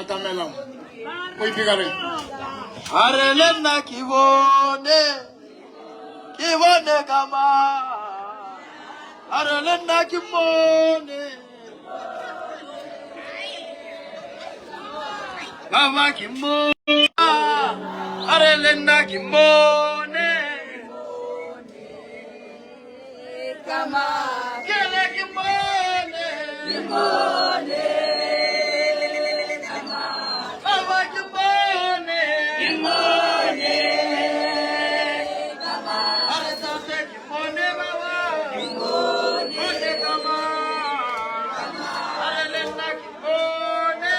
Patamelam. Muy pigare. Arelena kibone kama. Arelena kibone kama kibone. Arelena kibone kama kele kibone kibone kama kama kibone kibone kama arasate kibone baba kibone kama kama arelena kibone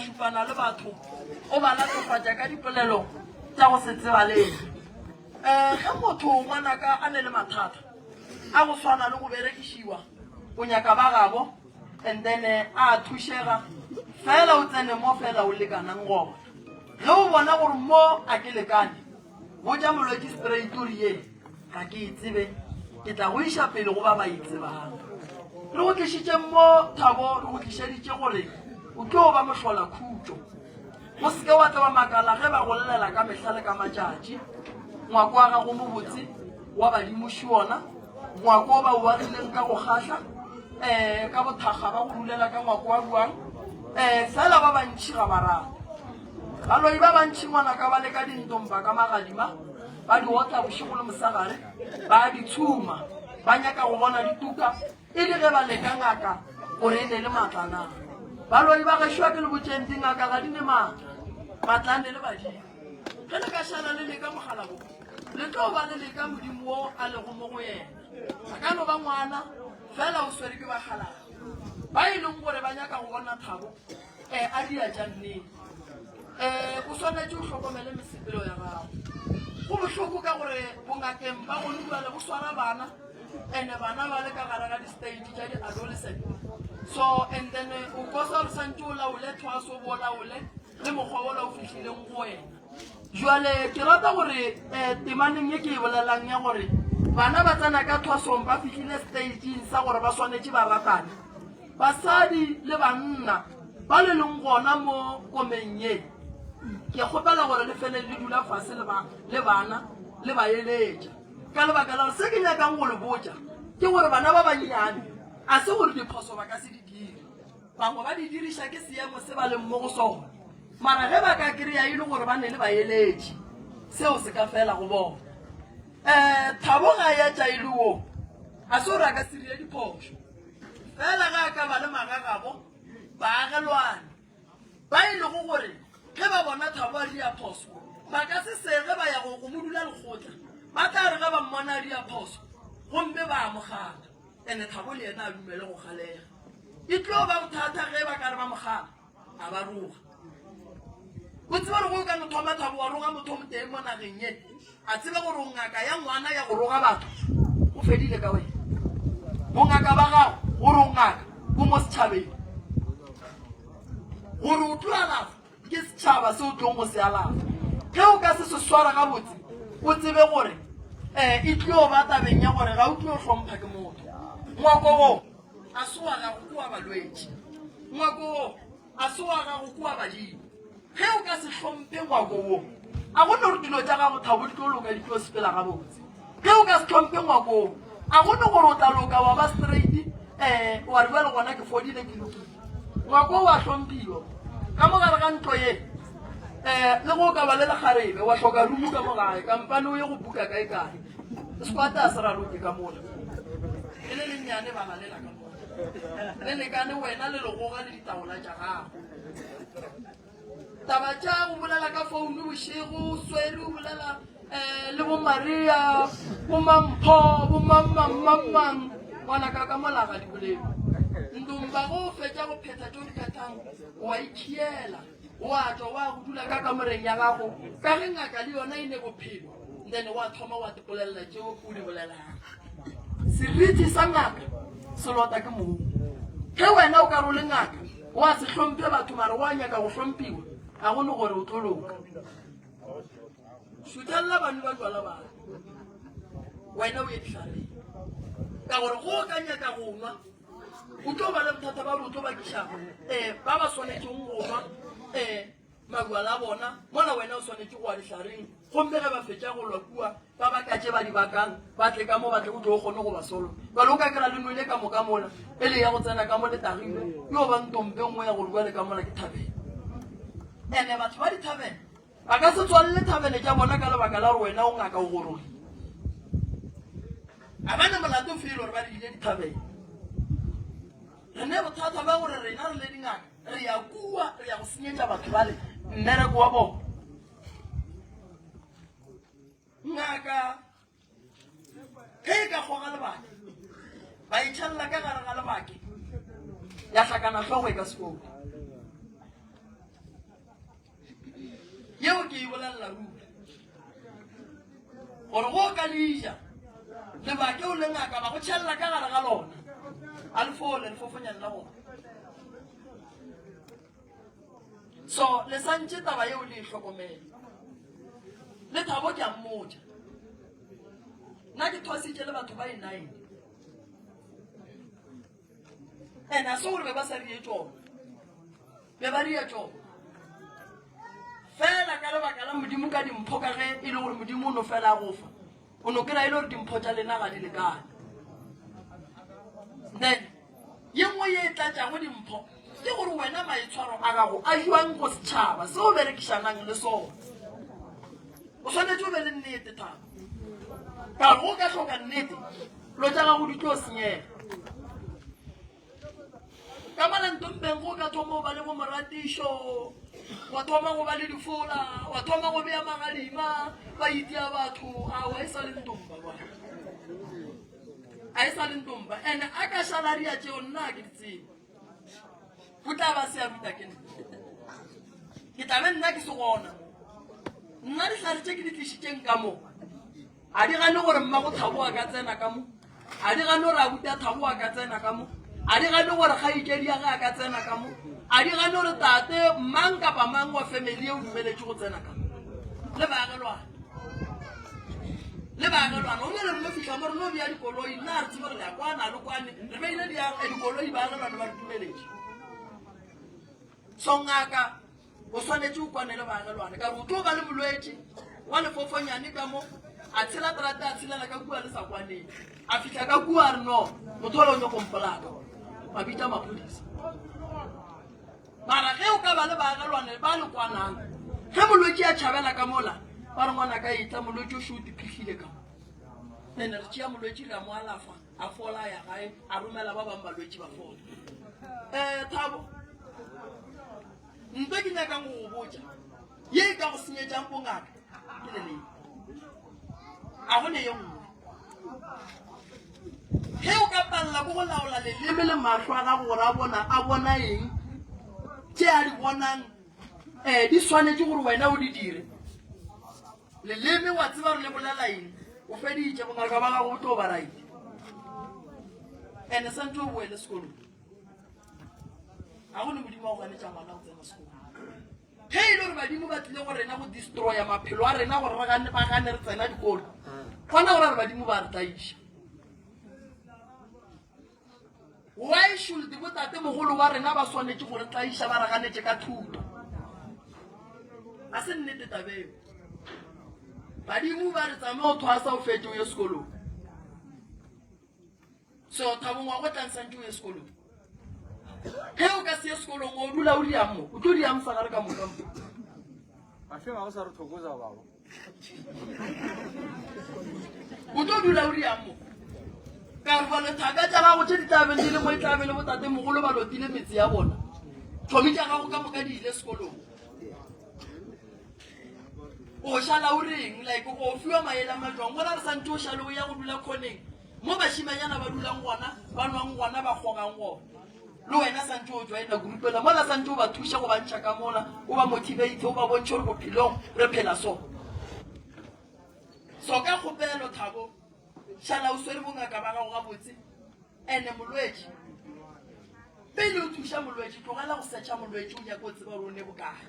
šupana le batho o ba latofatša ka dipolelo tša go se tsebaleng ge motho ngwanaka a ne le mathata a go swana le go berekišiwa o nyaka ba gabo and then a thušega fela o tsene mo fela o lekanang gona ge o bona gore mo a ke lekane go ja molwetse straightori ye ga ke itsebe ke tla go iša pele go ba ba itsebang re go tlišitše mo Thabo re go tlišeditše gore o ke o ba mošola khutšo go seke wa tla wa makala ge ba go llela ka mehla le ka matšatši ngwako wa gago mo botse wa badimoši ona ngwako o ba o warileng ka go kgatlha ka bothakga ba go rulela ka ngwako wa buang fela ba bantši ga barata baloi ba bantši ngwana ka ba le ka dintompa ka magadima ba di otla bošego le mosagare ba di tshuma ba nyaka go bona dituka e le ge ba leka ngaka gore e ne le matlana baloi ba gešwa ke le botšeng dingaka ga di ne matlane le badimo ge le ka šala le leka mogala bo le tlo ba le leka modimo o a lego mo go yena a ka no ba ngwana fela o swere ke bagalaga ba e leng gore ba nyaka go bona Thabo a dia tša nnete o swanetše o hlokomele mesepelo ya gago go bohloko ka gore bongakeng ba gone ba le go swara bana ene bana ba le ka gare ga di-stage tša di-adolescent so and then o kosa re santse o laole thwaso bo laole le mokgwa ola o fihlileng go wena jwale ke rata gore temaneng ye ke e bolelang ya gore bana ba tsena ka thwasong ba fihlile stageng sa gore ba swanetše ba ratane basadi le banna ba le leng gona mo komeng ye ke kgopela gore le fele le dula fase le bana le ba eletša ka lebaka la gore se ke nyakang go le botša ke gore bana ba bannyane a se gore diphoso ba ka se di dire bangwe ba di diriša ke seemo se ba leng mo go sona mara ge ba ka kry-a e le gore ba ne le baeletši seo se ka fela go bona Thabo ga ya tša e le wo a se gore a ka serile diphoso fela ga a ka ba le magagabo ba agelwane ba e lego gore ge ba bona Thabo a dia phoso ba ka se sege ba ya go mo dula lekgotla ba tla re ge ba mmona a dia phoso gomme ba amogala ene Thabo le yena a dumele go galega e tlo ba bothata ge ba ka re ba mogala a ba roga o tseba re go ka no thoma Thabo wa roga motho mo teng mo nageng ye a tseba gore o ngaka ya ngwana ya go roga batho o fedile ka wena bongaka ba gago gore o ngaka bo mo setšhabeng gore o tlo alafa ke setšhaba se o tlong go se alafa ge o ka se se swara ga botse o tsebe gore e tlo ba tabeng ya gore ga o tlo hlompha ke motho ngwako o a se wa gago ke wa balwetse ngwako o a se wa gago ke wa badimo ge o ka se hlomphe ngwako o a gone gore dilo tša gago Thabo di tlo loka di tlo sepela ga botse ge o ka se hlomphe ngwako o a gone gore o tla loka wa ba straight wa re ba le gona ke fodile ke lokile ngwako o a hlomphiwa ka mogare ga ntlo ye le go ka ba le lekgarebe wa hloka rumu ka mogae kampane o ye go buka kae sekwata a se raroke ka mola e le lennyane ba galela ka mola le lekane wena le legoga le ditaola tša gago taba tša go bolela ka founu bošego swere o bolela le bo Maria bo Mampho bo mamang ngwana ka molaga di bolelo ntumba go fetša go phetha tšeo di phethang wa ikhiela wa tšwa wa go dula ka kamoreng ya gago ka ge ngaka le yona e ne bophelo then wa thoma wa tipolelela tšeo o di bolelang seriti sa ngaka se lota ke moo ge wena o ka ro le ngaka wa se hlomphe batho mare wa nyaka go hlomphiwa a go le gore o tloloka shutella bana ba jwala ba wena o ye ditlhareng ka gore go ka nyaka go nwa o tlo ba le bothata ba botlo ba kisha ba ba swanetseng go nwa magwala a bona mola wena o swanetse go wa ditlhareng gomme ge ba fetša go lwa kua ba ba ka tše ba di bakang ba tle ka mo ba tle o tlo o kgone go ba solo bale o ka kry-a le nwele ka moka mola e le ya go tsena ka mo le tagile yo ba ntompe nngwe ya gore bua le ka mola ke thabene ene batho ba dithabene ba ka se tswalele thabene tša bona ka lebaka la gore wena o ngaka o gorole a bane molato fele gore ba diile dithabene re ne bothata ba gore rena re le dingaka re ya kua re ya go senyetša batho bale mmereko wa bona ngaka ge e ka kgoga lebake ba itšhalela ka gare ga lebake ya hlakana tlhogo e ka sekolo yeo ke e bolelela ruri gore go ka leija lebake o le ngaka ba go tšhalela ka gare ga lona a lefole lefofonyane la bona so le santše taba yeo le e hlokomele le thabo ke a mmotša nna ke thwasitše le batho ba e9 ene a se gore be ba sa rie tšona be ba ria tšona fela ka lebaka la modimo ka dimpho ka ge e le gore modimo o no fela a gofa o no kry-a e le gore dimpho tša lena ga di lekane then ye nngwe ye e tlatšago dimpho ke gore wena maitshwaro a gago a jwang go setšhaba se o berekišanang le sona o swanetse o be le nnete thata ka go ka hloka nnete lo tša gago di tlo senyega ka malantompeng go ka thoma o ba le bomoratišo wa thoma go ba le difola wa thoma go beya magadima ba itia batho a e sa le ntompa a e sa le ntompa and a ka šalaria tšeo nna ke ditsebe go tla ba se a ruta ke nna ke tlabe nna ke se gona nna ditlhare tše ke di tlišitšeng ka mo a di gane gore mma go Thabo a ka tsena ka mo a di gane gore a buta Thabo a ka tsena ka mo a di gane gore kgaikedi ya ge a ka tsena ka mo a di gane gore tate mang kapa mang wa family e o dumeletše go tsena ka mo le baagelwana o ne le mo fitlha mo re no bea dikoloi nna re tsebe re le a kwana le kwane re beile dikoloi baagelwana ba re dumeletše so ngaka o swanetse o kwane le baagelwane ka re o tlo ba le molwetši wa lefofonyane ka mo a tshela terata a tshelela ka kua le sa kwaneng a fitlha ka kua a re no motho ole o nyokompolaka ba bitša maphodisa mara ge o ka ba le baagelwane ba le kwanang ge molwetši a tšhabela ka mola ba re ngwana ka etla molwetši o se o diphitlhile ka mo ene re tšea molwetši re a mo alafa a fola ya gae a romela ba bangwe balwetši ba fola Thabo nto ke nyakang go go botša ye e ka go senyetšang bongaka ke leleng a gone ye nngwe ge o ka palela ko go laola leleme le mahlo a gago gore a bona eng tše a di bonang di swanetse gore wena o di dire leleme wa tseba re le bolela eng o feditše bongaka ba gago o tlo ba right ene santse o boele sekolong a gone modimo wa go ganetša ngwana go tsena sekolong ge e le gore badimo ba tlile go rena go destroya maphelo a rena gore ba gane re tsena dikolo kgona gore re badimo ba re taiša why should botate mogolo wa rena ba swanetse gore taiša ba re ganetše ka thuto a se nnete tabeo badimo ba re tsame o thwasa o fete o ye sekolong so Thabong wa go tlansantse o ye sekolong ge o ka se ye sekolong o dula o diang mo o tlo diang sa gare ka mokampo Afenga go sa re thokoza babo. o tlo dula o diang mo ka re bana thaka tša gago tše di tlabeng di le mo e tlabele botate mogolo ba lotile metsi ya bona tlhomi tša gago ka moka di ile sekolong o šala o reng like o fiwa maele a majwang gona re santse o šale o ya go dula kgoneng mo bašimanyana ba dulang gona ba nwang gona ba kgogang gona le wena santse o joina grupela mola santse o ba thuša go bantšha ka mola o ba motivate o ba bontšhe gore bophelong re phela so ka kgopelo Thabo šala o swere bongaka ba gago gabotse ene molwetši pele o thuša molwetse tlogela go setšha molwetse o nyaka o tseba gore o ne bokae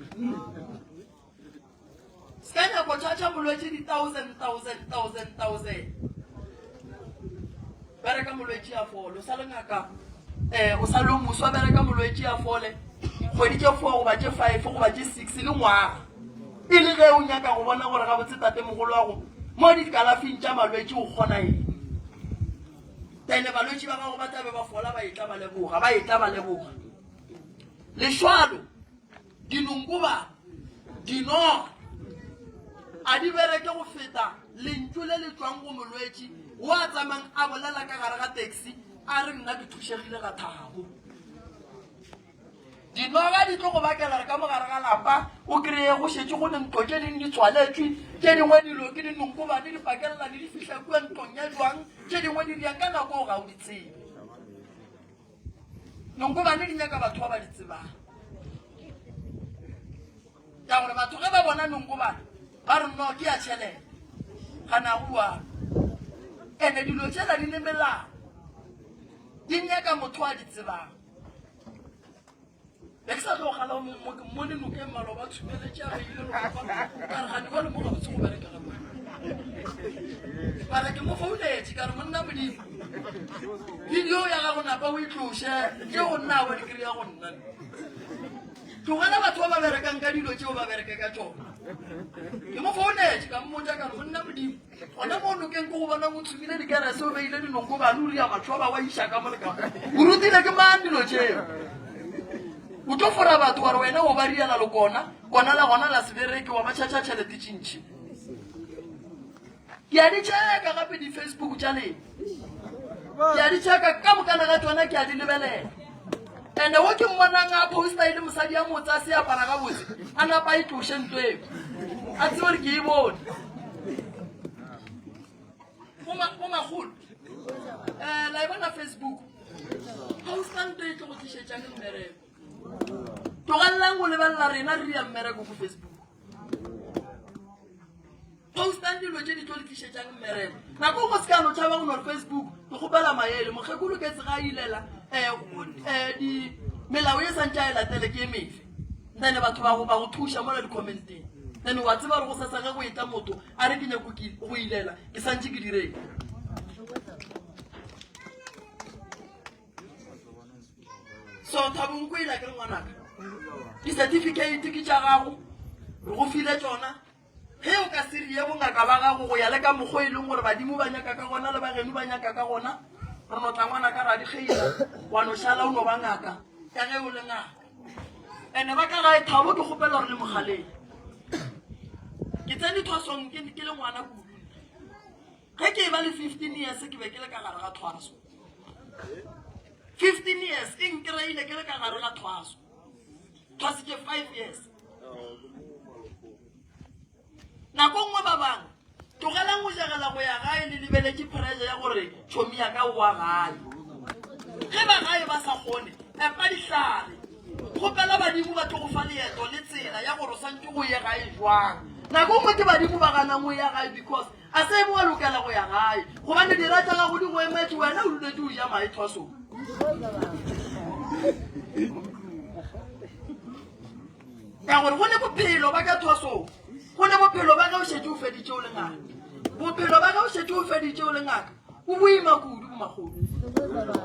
se ka nyako tšhatšha molwetse di-thousand bereka molwetse a fole o sa le ngaka o sa le mmuso wa bereka molwetse a fole kgwedi tše 4 goba tše 5 goba tše 6 le ngwaga e le ge o nyaka go bona gore ga botse tate mogolo wa go mo dikalafing tša malwetse o kgona eng tene balwetse ba gago ba tabe ba fola ba etla ba leboga lešwalo dinongoba dino a di bereke go feta lentšu le le tswang go molwetse o a tsamang a bolela ka gare ga taxi a re nna ke thušegile ga thabo dinoga di tlo go bakela re ka mogare ga lapa o kreye go šetse go nentlo tše dingwe di tswaletswe tše dingwe dilo ke dinongobane di pakelela di fihla kua ntlong ya jwang tše dingwe di diang ka nako o ga o di tsebe nongobane di nyaka batho ba ba di tsebang ka gore batho ge ba bona nongobane ba re no ke ya tšhelete gana bua ene dilo tšela di nemelana di nyaka motho a di tsebang Eksa tlo gala mo le nokeng maloba tshumele tša re ile ka re ga di bole mo ga botse go bereka ga mona bara ke mo founetse ka re monna modimo video ya ga go napa o itloshe ke go nna wa dikri ya go nna tlogela batho ba ba berekang ka dilo tšeo ba bereke ka tšona ke mo founetse ka mmotsa ka re monna modimo gona mo nokeng ko go bona go tshumile dikerese o beile dinongobane o ria matho ba wa iša ka moleka o rutile ke mang dilo tšeo o tlo fora batho wa re wena o ba riela le kona la gona la sebereke wa ba tšhatša tšhelete tšintši ke a di tšheka gape di-Facebook tša lena ke a di tšheka ka mokana ga tsona ke a di lebelela ande wo ke mmonang a posta e le mosadi ya motsa se apara ga botse a napa e tloshe ntlo eo a tsebe gore ke e bone go magolo la e bona Facebook posta ntlo e tlo go tlišetšang mmereko tlogellang go lebelela rena re ya mmereko go Facebook postan dilo tše di tlo le tlišetšang mmereko nako go se ka no tšhaba go nore Facebook ke kgopela maele mokgekolo ke tsega ilela melao e santša e latele ke emefe then batho ba go thuša mola di-commenteng then wa tseba re go sesage go eta motho a re ke nyako go ilela ke santše ke direng so thabong ko ila ke re ngwanaka di-certificate ke tša gago re go file tšona ge o ka serie bongaka ba gago go ya le ka mokgwa e leng gore badimo ba nyaka ka gona le bageno ba nyaka ka gona re notla ngwanaka ra di geila wa no šala o no ba ngaka ka ge o le ngaka ene ba ka gae thabo ke kgopela gore le mogaleng ke tsene thwasong ke le ngwana kudu ge ke e ba le 15 years ke be ke le ka gare ga thwaso 15 years e nkreile ke le ka gare ga thwaso thwase ke 5 years nako nngwe ba bangwe tlogelang go jagela go ya gae le lebeletše pressure ya gore tšhomi ya ka wa gae ge ba gae ba sa kgone epa dihlare kgopela badimo ba tlo go fa leeto le tsela ya gore o santse go ye gae jwang nako nngwe ke badimo ba ganang go ya gae because a se bo a lokela go ya gae gobane dirata ga go di go emetse wena o duletse o ja mae thwasong ka gore go ne bophelo ba ka thwasong go ne bophelo ba ga o šetse o feditše o le ngaka bophelo ba ga o šetse o feditše o le ngaka o boima kudu bo magolo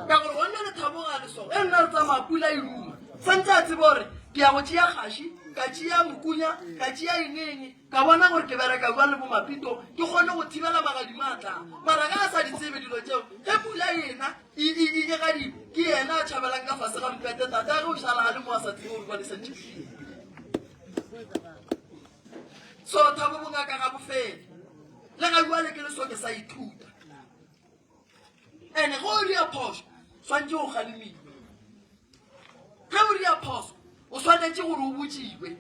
ka gore go nne le thaboga lesogo e nna re tsamaya pula e ruma santse a tsebe gore ke ya go tšea kgaši ka tšea mokunya ka tšea engenge ka bona gore ke bereka jwa le bo mapito ke kgone go thibela magadimo a tlang mara ka a sa di tsebe dilo tšeo ge pula ena e gadi ke yena a tšhabelang ka fase ga mpete tata ge o šala ga le mo a sa tsebe gore ba le santšefile so thabo bongaka ga bofele le ga jwale ke le so ke sa ithuta ene go ria phoso swantse o galemile ge o ria phoso o swanetse gore o botsiwe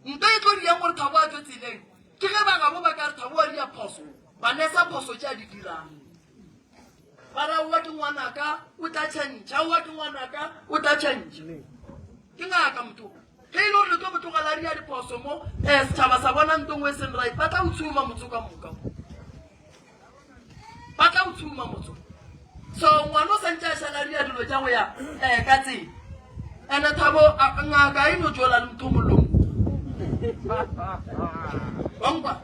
nto e tlo diang gore thabo a tswe tseleng ke ge bagabo ba ka re thabo a ria phoso ba nesa phoso tša di dirang ba ra oa ke ngwanaka o tla tšhentšha oa ke ngwanaka o tla tšhentšha ke ngaka motho ge e le gore le tlo botlogela ria diphoso mo setšhaba sa bona ntongwe sen right ba tla o tshuma motho ka moka ba tla o tshuma motho so ngwana o santse a šala ria dilo tša go ya ka tsela ene thabo ngaka ino jola mthumulong bangwa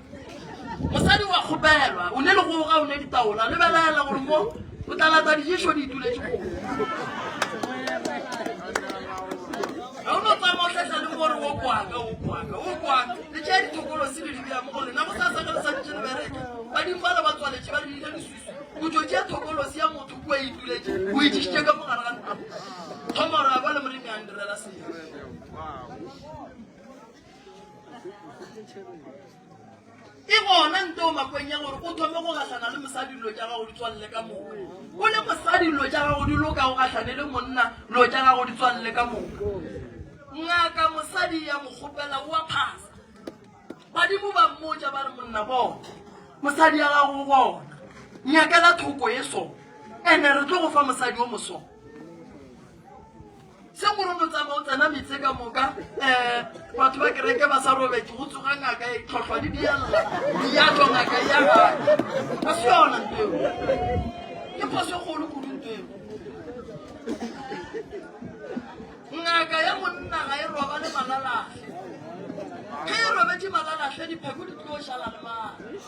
mosadi wa khobelwa o ne le go ga o ne ditaola le belaela gore mo o tlalata dijisho di ituletse go a uno tsama o tlhatla le gore o kwaka le tšea dithokolo se le di bea mo go lena go sa sakale sa ntse le bereke ba dimbala ba tswaletše ba le dile lesusu o tlo tšea thokolo se ya motho kua ituletse o itšhišitše ka mogare ga ntlo thomara ba le moremi a ndirela seo e gona nto makweng ya gore o thome go gatlana le mosadi dilo tša gago di tswalele ka moka o le mosadi dilo tša gago di loka go gatlane le monna dilo tša gago di tswalele ka moka ngaka mosadi ya mokgopela o a phasa badimo ba mmotša ba re monna bona mosadi ya gago bona nyakela thoko e so ene re tlo go fa mosadi o moso se gore mo tsama o tsena metse ka moka batho ba kereke ba sa robetse go tsoga ngaka e tlhotlhwa di dialla di ya tlo ngaka ya ga a se yona nteo ke phoso kgolo kudu nteo ngaka ya monna ga e roba le malalatlhe ge e robetse malalatlhe dipheko di tlo šala le mane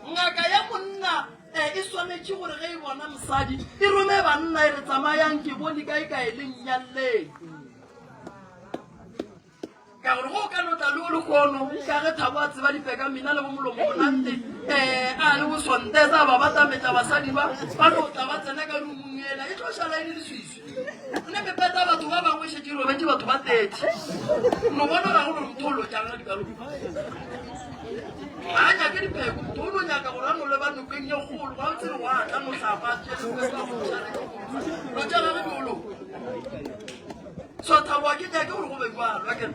ngaka ya monna e swanetše gore ge e bona mosadi e rome banna e re tsamayang ke bone kae le nnyalleng ka gore go ka notla le o lekgono ka ge thabo a tseba dipeka mina le bo molomo monante a le bosontesa ba batametša basadi ba notla ba tsena ka lumungela e tlo šala e le leswiswi ne mepeta batho ba bangwe šetse e robetse batho ba 30 no bona ga gore motho o lotjanga dikalo a nyake dipheko motho o lo nyaka gore a nole ba nokeng ye kgolo ga o tsere wa tla motlapa lotjana ge diolo so thabo a ke nyake gore go be jalo akere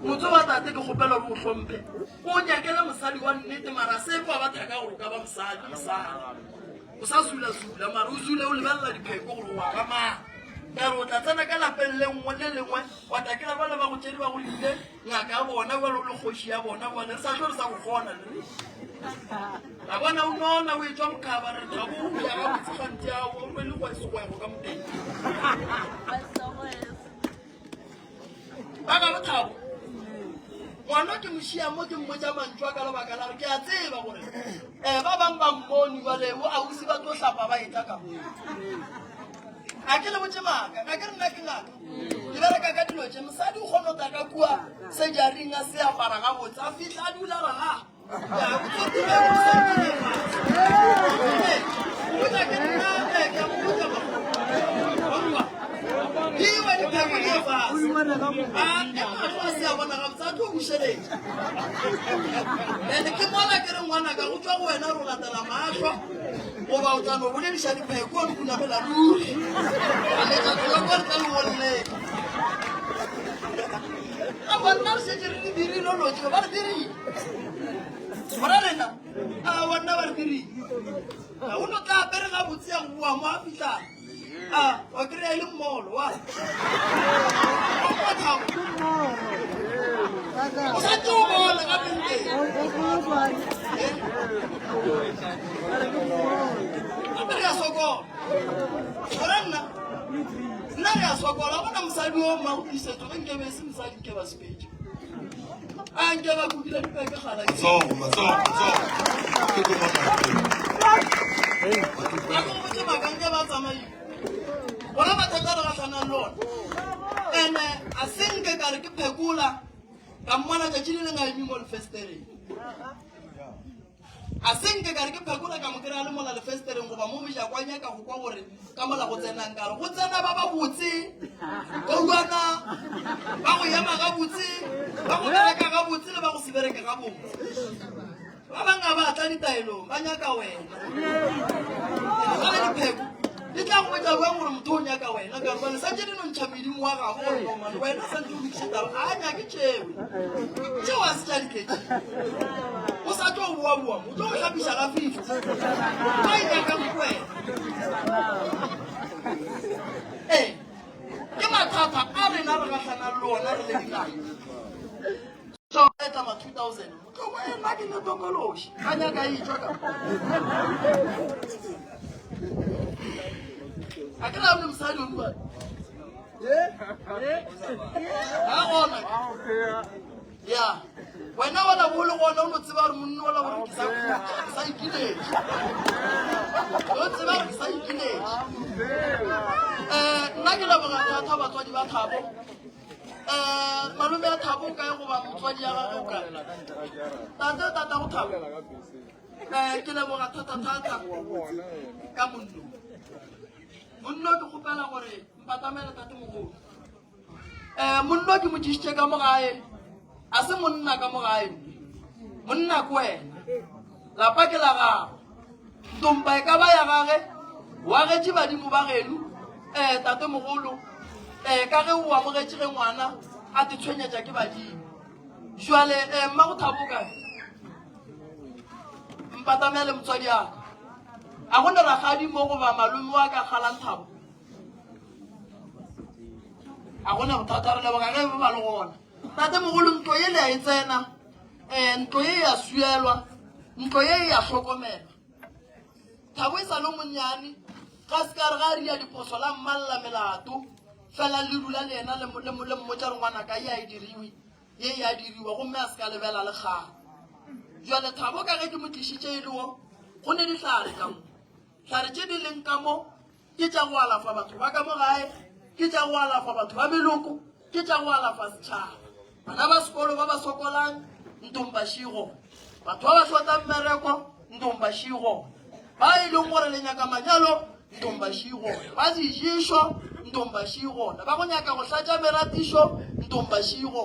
motho wa tate ke kgopela gore o hlomphe o nyakela mosadi wa nnete mara se kwa ba thaka gore ka ba mosadi o sa zula mara o zule o lebelela dipheko gore wa ba mang kare o tla tsena ka lapeng le nngwe le lengwe wa takela ba le ba go tšedi ba go lile ngaka ya bona ba le kgoši ya bona bone re sa tlo re sa go kgona le a bona o nona o e tswa mokgaba re thabo o ya ga botsegante ao o rwele go segwego ka moteng ba ka bothabo ngwana ke mošia mo ke mmotša mantšwa ka lebaka la re ke a tseba gore ba bang ba mmone bale o ausi ba tlo hlapa ba eta ka a ke le botse maaka a ke re nna ke ngaka ke bereka ka dilo tše mosadi o kgona o ta ka kua sejaring a se apara ga botse a fitlha a dula raga Iwe dipheko di fase a se a bona gabotse a tlo bušeletša ande ke mola ke re ngwana ka go tswa go wena ro latela mašwa goba o tano bolediša dipheko o nkunamela ruri a letšatoloko re tla legolleng a bonna re šetse re di dirile lotšo ba re dirile gona lena a bonna ba re dirile o no tla apere gabotse ya go boa mo a fitlhang wa kry-a e le mmolo wa o sa tse o bona ka penteng gape re a sokola gore nna re a sokola bona mosadi o magodisetso ge nkebe se mosadi nke ba sepedi a nke ba kudila dipeke gala botse makanke ba tsamaile bona bathata re gatlhanang le ona ande a senke ka re ke phekola ka mmona tšatši le leng a eme mo lefestereng a senke ka re ke phekola ka mo kry-a le mola lefestereng goba mo mojakwa nyaka go kwa gore ka mola go tsenang kare go tsena ba ba botse kouana ba go ema ga botse ba go bereka ga botse le ba go se bereke ga botse ba banga ba tla ditaelong ba nyaka wena gale dipheko di tla go botsa bang gore motho o nyaka wena ka bone sa tše di nontšha medimo wa gago gore wena sa ntse o dikišetao a nyake tšeo tšeo a se tša ditletše o sa tlo boa-boa mo tlo go hlapiša ga 50 ba e nyaka go wena ke mathata a rena re gatlhanang le ona re le dingaka so eta ma 2000 motho wena ke ne tokološi a nyaka etswa ka a ke la mosadi o bua gona ya wena wala bolo gona o no tseba re monna wala gore ke sa ikiletše o tseba re sa ikiletše nna ke leboga thata batswadi ba Thabo malome ya Thabo o kae goba motswadi ya gage o kae tata go Thabo ke leboga thata ka monno ke kgopela gore mpatamele tate mogolo monno ke mo dišitše ka mo gae a se monna ka mo gae monna ke wena lapa ke la gago ntompa e ka ba ya gage wa getše badimo ba geno tate mogolo ka ge o amogetše ge ngwana a te tshwenyetša ke badimo jwale mma go Thabo kae mpatamele motswadi yaka a gone ragadi mo goba malome wa ka kgalang Thabo a gone bothata re leboga ge ba le gona tate mogolo ntlo ye le a e tsena ntlo ye ya suelwa ntlo ye ya hlokomela Thabo e sa le monnyane ga se ka re ga ria diphoso la mmalla melato fela le dula le ena le mmotša re ngwana ka ye a diriwa gomme a se ka lebela le kgang jwale Thabo ka ge ke mo tlišitše e le wo go ne dihlare ka mo hlare tše di leng ka mo ke tša go alafa batho ba ka mo gae ke tša go alafa batho ba meloko ke tša go alafa setšhaba bana ba sekolo ba ba sokolang ntombašigo batho ba ba hlotang mmereko ntombašigo ba e leng gore le nyaka manyalo ntombašigo ba dijišo ntombašigo ba go nyaka go hlatša meratišo ntombašigo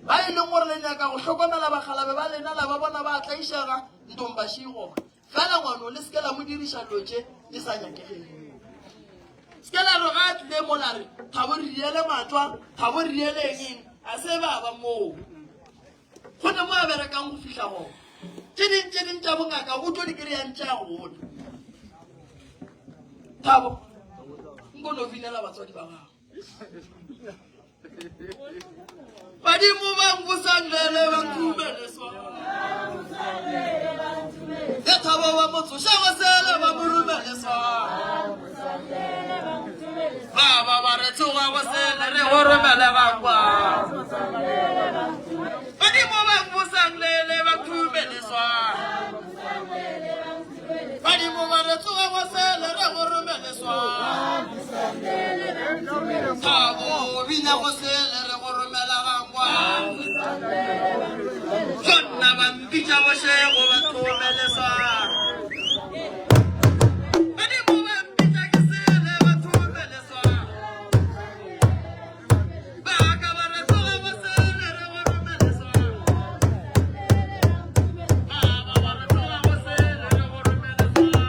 ba e leng gore le nyaka go hlokomela bagalabe ba lena la ba bona ba tlaišega ntombašigo fela ngwano le seke la mo diriša lotše di sa nyakegeng seke la re ga a tlile mola re Thabo re riele matswa Thabo re riele eng a se ba ba moo go ne mo a berekang go fitlha gona tše ding tša bongaka go tlo di kry-ang tša gona Thabo nko no vinela batswadi ba gago badimo ba nkosangele ba nkumeleswa le Thabo ba motsošago sele ba morumeleswa ba ba re tsoga go sele re go romelega kwa badimo ba nkosangele ba nkumeleswa badimo ba re tsoga go sele re go romeleswa Thabo bina go sele re go romelega kwa jonna ba mpitša bošego ba thomeleswa badimo ba mpitša ke sele ba thomeleswa ba ka ba re tsoga go sele re go romeleswa ba ba re tsoga go sele re go romeleswa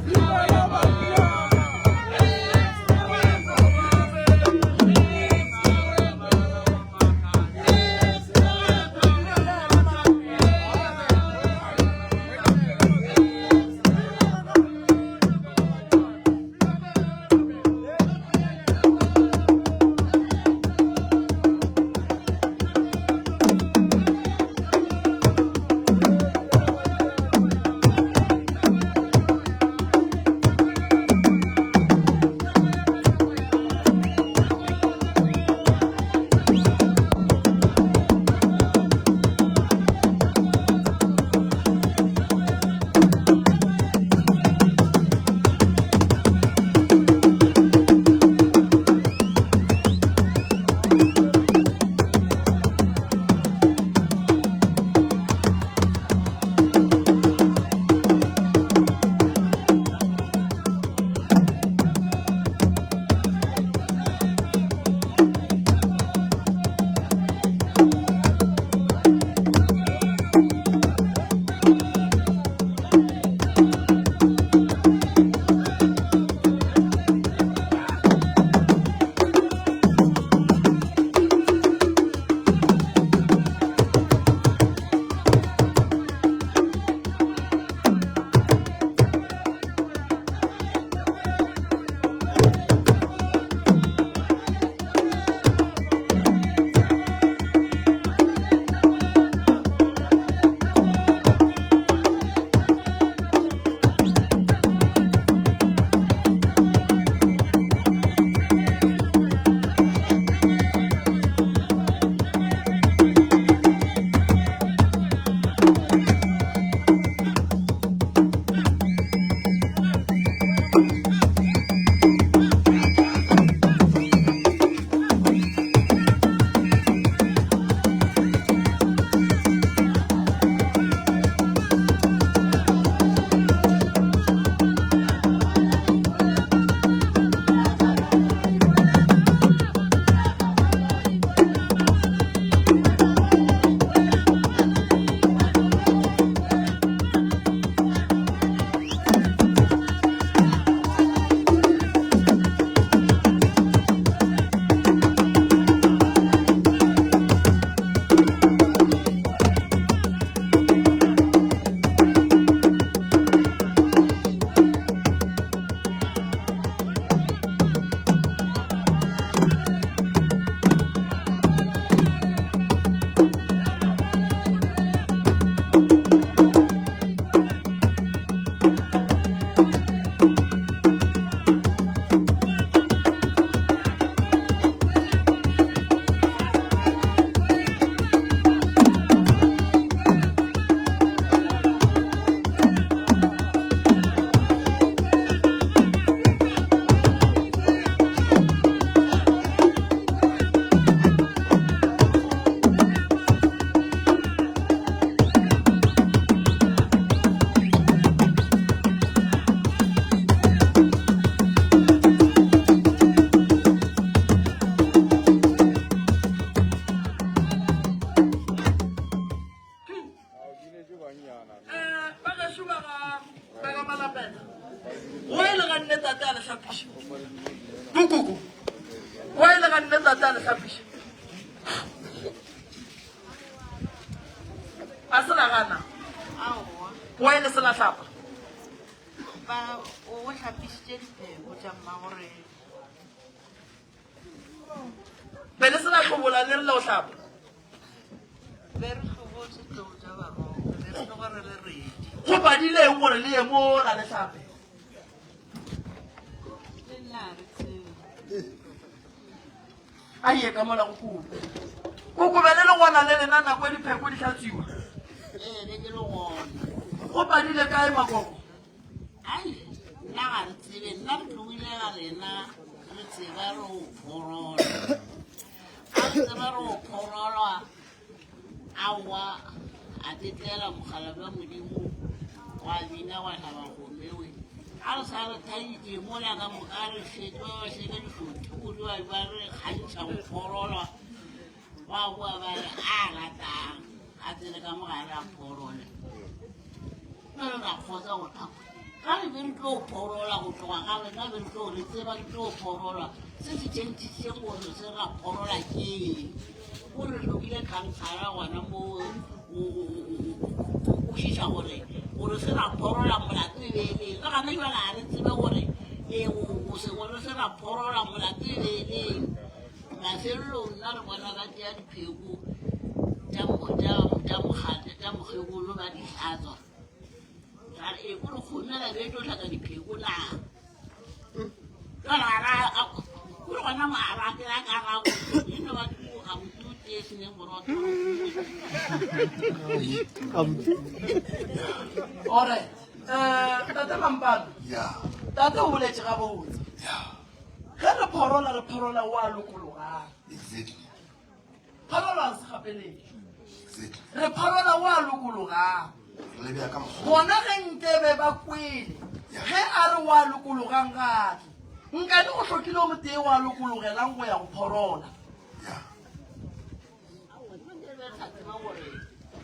Viva la nne ntate a le hlapiša a se nagana wena se la hlapa ba o hlapisitse dipheko tša mmagore be le se la tlobola le re le o hlapa be re tlhobotse tlou tša baroko be re tlo gore le redi go badileng gore le ye mo la le hlape le nna re tsebe a ye ka mola go kuba kokobele le gona le lena nako ya dipheko di hlatsiwa be ke le gona go badile kae makoko ai nna ga re tsebe nna re tlogile ga lena re tseba re o phorola a re tseba re o phorolwa aowa a tetlela mogala ba modimo wa bina wa tlhaba gomewe a re sa re thaitse mola ka moka re šetse ba ba šeka dišothokodiwa ba re kgantšha go phorolwa wa boa ba re a ratang a tsele ka mogare a phorole re ra kgotsa gore ga re be re tlo phorola go tloga ga rena be re tlo re tseba re tlo phorola se se tšentšitše gore se ra phorola ke eng o re tlhokile khansara gona mo o šiša gore se ra phorola molato e beeleng le gana jala ga re tsebe gore gore se ra phorola molato e beeleng mafelelong nna re bona ka tea dipheko tša mokgekolo ba di hlatswa e gore kgomela be tlo tlhaka dipheko na kore gona moarakela ka gago eno ba dipoga botute e seneng borotho alright tate mampano tate o boletse ga botse ge re phorola o a lokologang phorola a se gapeletse re phorola o a lokologang gona ge nkebe ba kwele ge a re o a lokologang gate nkane go tlhokile o motee o a lokologelang go ya go phorola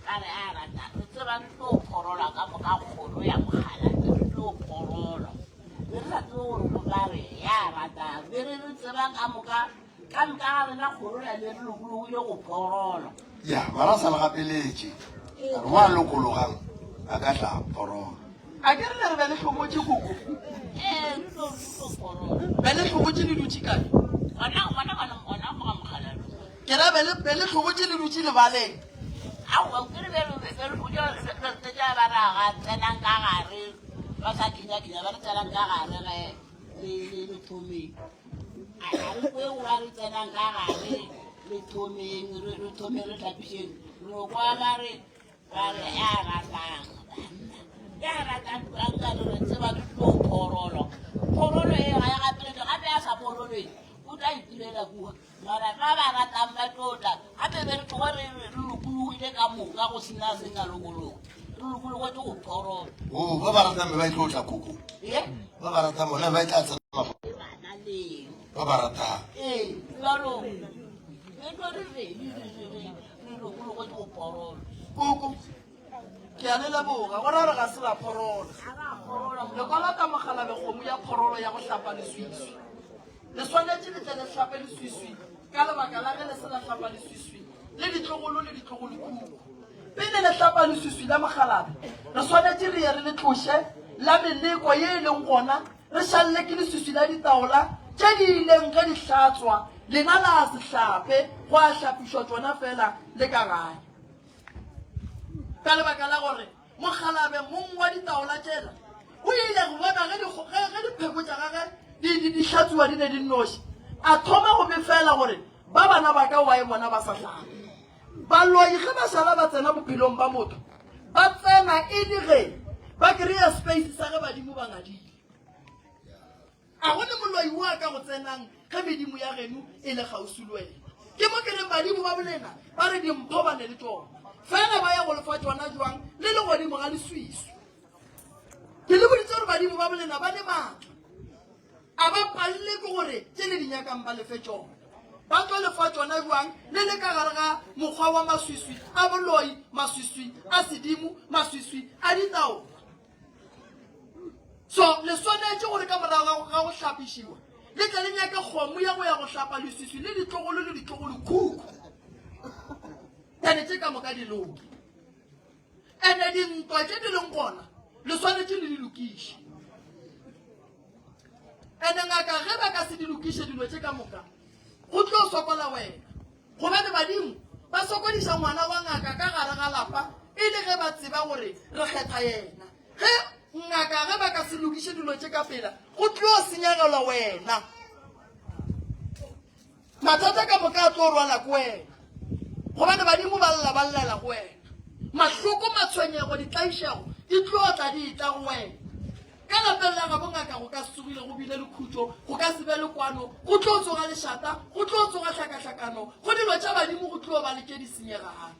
kare a rata re tseba re tlo phorola ka moka kgolo ya mogala re tlo phorola be re sa tsebe gore go kare ya rata be re tseba ka moka ga rena kgolo ya le re lokologile go phorola ya bara sa le gapeletše re wa lokologang a ka tla phorola a ke re le re be le tlhomotse koko re tlo phorola be le tlhomotse le dutse kae ona moga mogala ke ra be le tlhomotse le dutse lebaleng aowa kere beretsetša ba raga tsenang ka gare ba sa kinyakenya ba re tsenang ka gare ge le thomeng are kweo ba re tsenang ka gare le thomeng re thomeng re tlhapišeng re kwa ba re ya ratang ankare re tseba re tlo phorolo e ga ya gapelete gape ya sa phoroleng o tla itilela kua mara ba ba ratang ba tlotla gape be re tlogo re lokologile ka moka go sena senga lokologo re lokologetse go phorola ba ba ratang be ba itlotla koko ba ba ratang bona ba itla tsena bana leng ba ba ratang jalo e tlo re lokologetse go phorola koko ke a le leboga go ra re ga se la phorola lekwala ka mogalabe kgomo ya phorolo ya go hlapa leswiswi le swanetse le tle le hlape leswiswi ka lebaka la ge le se la hlapa leswiswi le ditlogolo le ditlogolokuku pele le hlapa leswiswi la mogalabe re swanetse re ye re le tloše la meneko ye e leng gona re šalle ke leswiswi la ditaola tše di ileng ge di hlatswa lena la se hlape go a hlapišwa tsona fela le ka gae ka lebaka la gore mogalabe mong wa ditaola tšela o ile go bona ge dipheko tša gage di hlatsiwa di ne di nnoši a thoma go befela gore ba bana ba ka wa e bona ba sa hlape baloi ge ba šala ba tsena bophelong ba motho ba tsena e le ge ba kry-a space sa ge badimo ba ngadile a gone moloi wa ka go tsenang ge medimo ya geno e le kgausi le wena ke mo ke reng badimo ba bolena ba re dimpho ba ne le tsona fela ba ya go lefa tsona jwang le le godimo ga leswiswi ke le boditse gore badimo ba bolena ba le maatla a ba palle ke gore tse le dinyakang ba lefe tsona ba tlo lefa tsona jwang le le ka gare ga mokgwa wa maswiswi a boloi maswiswi a sedimo maswiswi a ditaola so le swanetse gore ka morago ga go hlapišiwa le tla le nyaka kgomo ya go ya go hlapa leswiswi le ditlogolo kuku ene tse ka moka di loki ene dintwa tse di leng gona le swanetse le di lokiše ene ngaka ge ba ka se di lokiše dilo tse ka moka go tlo sokola wena gobane badimo ba sokodisa ngwana wa ngaka ka gare ga lapa e le ge ba tseba gore re kgetha yena ge ngaka ge ba ka se lokiše dilo tse ka pela go tlo senyagelwa wena mathata ka moka a tlo rwala ko wena gobane badimo ba llela go wena mahloko matshwenyego ditlaišego di tlotla di tla go wena ka lapeng la gabo ngaka go ka se tsogile go bile lekhutso go ka se be le kwano go tlo tsoga lešata go tlo tsoga hlakahlakano go dilo tša badimo go tlo ba le tše di senyegang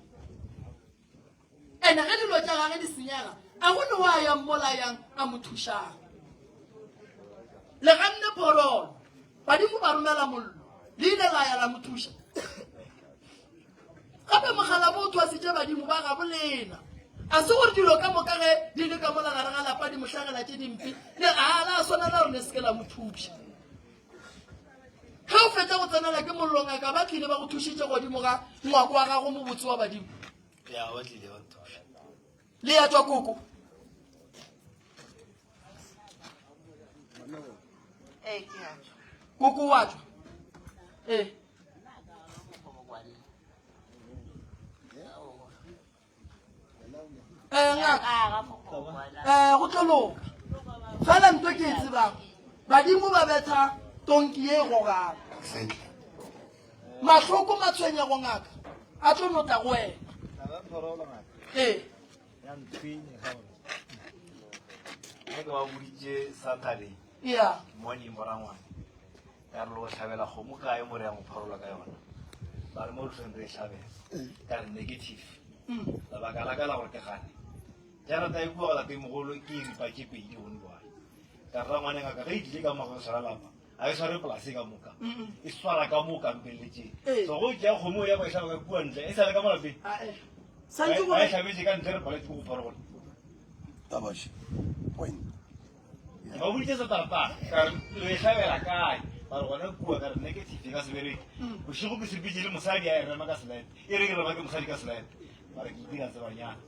ene ge dilo tša gage di senyega a go ne wa ya mmolayang a mo thušang le ganne phololo badimo ba romela mollo le ile la ya la mo thuša gape mogala bo o thwasitše badimo ba gabo lena a se gore dilo ka moka ge di le ka mola gare ga lapa di mohlagela tše dimpe le ala a swanela gore ne se ke la mo thuša ge o fetša go tsenela ke mollong aka ba tlile ba go thušitše godimo ga ngwako wa gago mo botse wa badimo le ya tswa koko koko wa tswa go tlo loka fela nto ke e tsebang badimo ba betha tonki ye gogana mahloko matshwenyego ngaka a tlo nota go wena ba boditse Saturday ya morning morangwane ka re lo tlhabela kgomo kae more ya mo pharola ka yona ba re mo re re tlhabela ka re negative labaka la ka la gore ke gane jarata e bua go lapeng mogolo ke ripa ke pedi go nwa ka ra ngwane ngaka ge e tlile ka mogo tshwara lapa a e tshware polase ka moka e swara ka mo kampeletse so go ja kgomo ya ba e tlhaba ka kua ntle e sa le ka mo lapeng a e tlhabetse ka ntle re paletse go pharola ba boditse sa tarata ka re tlhabela kae ba re gona kua ka re negative ka sebereke bošego ke sepitse le mosadi a e rema ka selete e re ke rema ke mosadi ka selete ba re ke itira tsebanyana